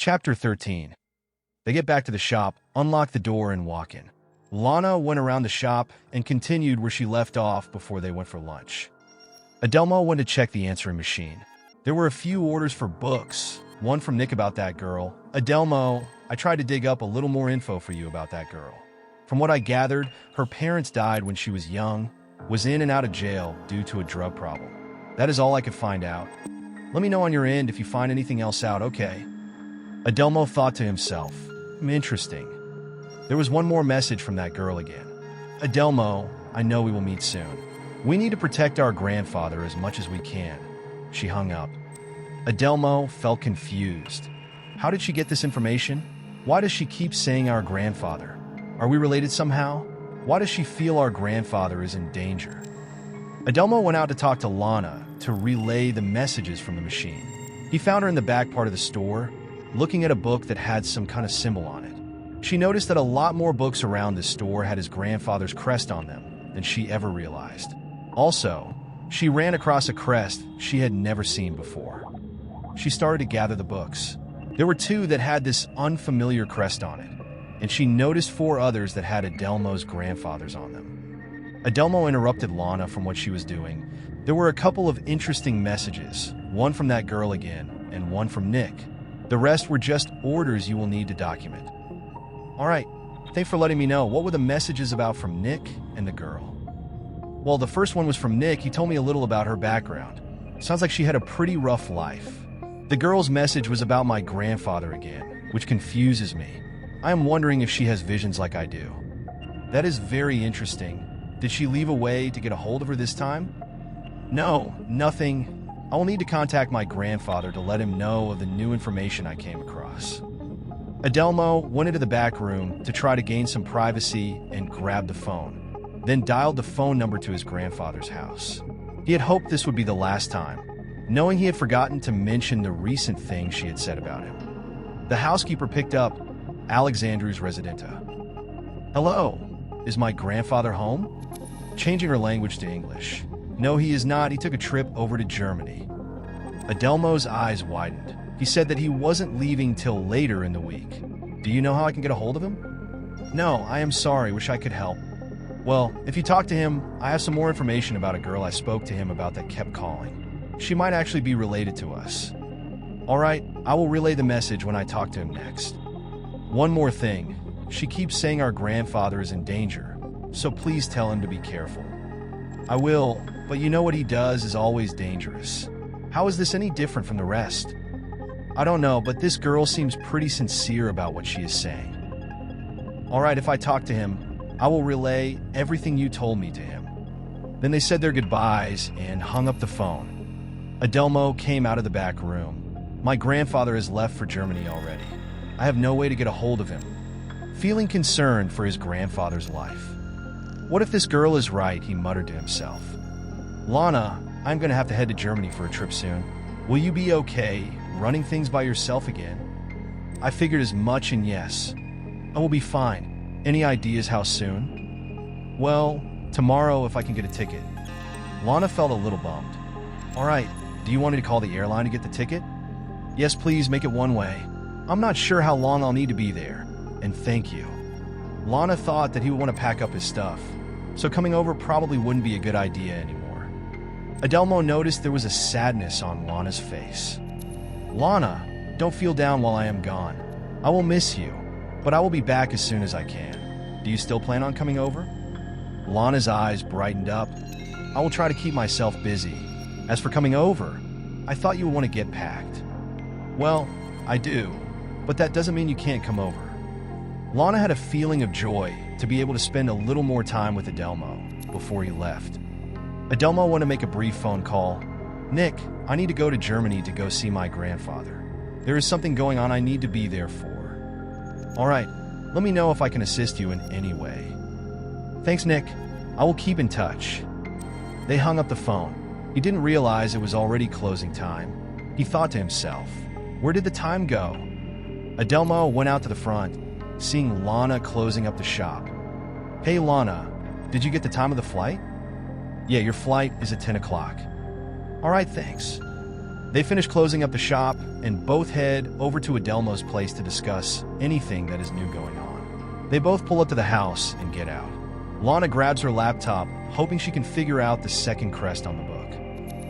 Chapter 13. They get back to the shop, unlock the door, and walk in. Lana went around the shop and continued where she left off before they went for lunch. Adelmo went to check the answering machine. There were a few orders for books, one from Nick about that girl. Adelmo, I tried to dig up a little more info for you about that girl. From what I gathered, her parents died when she was young, was in and out of jail due to a drug problem. That is all I could find out. Let me know on your end if you find anything else out, okay? Adelmo thought to himself, interesting. There was one more message from that girl again. Adelmo, I know we will meet soon. We need to protect our grandfather as much as we can. She hung up. Adelmo felt confused. How did she get this information? Why does she keep saying our grandfather? Are we related somehow? Why does she feel our grandfather is in danger? Adelmo went out to talk to Lana to relay the messages from the machine. He found her in the back part of the store, looking at a book that had some kind of symbol on it. She noticed that a lot more books around the store had his grandfather's crest on them than she ever realized. Also, she ran across a crest she had never seen before. She started to gather the books. There were 2 that had this unfamiliar crest on it, and she noticed 4 others that had Adelmo's grandfathers on them. Adelmo interrupted Lana from what she was doing. There were a couple of interesting messages, one from that girl again, and one from Nick. The rest were just orders you will need to document. All right, thanks for letting me know. What were the messages about from Nick and the girl? Well, the first one was from Nick. He told me a little about her background. Sounds like she had a pretty rough life. The girl's message was about my grandfather again, which confuses me. I am wondering if she has visions like I do. That is very interesting. Did she leave a way to get a hold of her this time? No, nothing. I will need to contact my grandfather to let him know of the new information I came across. Adelmo went into the back room to try to gain some privacy and grabbed the phone, then dialed the phone number to his grandfather's house. He had hoped this would be the last time, knowing he had forgotten to mention the recent thing she had said about him. The housekeeper picked up Alexandru's Residenta. Hello, is my grandfather home? Changing her language to English. No, he is not. He took a trip over to Germany. Adelmo's eyes widened. He said that he wasn't leaving till later in the week. Do you know how I can get a hold of him? No, I am sorry. Wish I could help. Well, if you talk to him, I have some more information about a girl I spoke to him about that kept calling. She might actually be related to us. All right, I will relay the message when I talk to him next. One more thing. She keeps saying our grandfather is in danger, so please tell him to be careful. I will, but you know what he does is always dangerous. How is this any different from the rest? I don't know, but this girl seems pretty sincere about what she is saying. All right, if I talk to him, I will relay everything you told me to him. Then they said their goodbyes and hung up the phone. Adelmo came out of the back room. My grandfather has left for Germany already. I have no way to get a hold of him. Feeling concerned for his grandfather's life. What if this girl is right, he muttered to himself. Lana, I'm going to have to head to Germany for a trip soon. Will you be okay running things by yourself again? I figured as much, and yes, I will be fine. Any ideas how soon? Well, tomorrow if I can get a ticket. Lana felt a little bummed. All right, do you want me to call the airline to get the ticket? Yes, please, make it one way. I'm not sure how long I'll need to be there, and thank you. Lana thought that he would want to pack up his stuff, so coming over probably wouldn't be a good idea anymore. Adelmo noticed there was a sadness on Lana's face. Lana, don't feel down while I am gone. I will miss you, but I will be back as soon as I can. Do you still plan on coming over? Lana's eyes brightened up. I will try to keep myself busy. As for coming over, I thought you would want to get packed. Well, I do, but that doesn't mean you can't come over. Lana had a feeling of joy to be able to spend a little more time with Adelmo before he left. Adelmo wanted to make a brief phone call. Nick, I need to go to Germany to go see my grandfather. There is something going on I need to be there for. All right, let me know if I can assist you in any way. Thanks, Nick. I will keep in touch. They hung up the phone. He didn't realize it was already closing time. He thought to himself, where did the time go? Adelmo went out to the front, seeing Lana closing up the shop. Hey, Lana, did you get the time of the flight? Yeah, your flight is at 10 o'clock. All right, thanks. They finish closing up the shop and both head over to Adelmo's place to discuss anything that is new going on. They both pull up to the house and get out. Lana grabs her laptop, hoping she can figure out the second crest on the book.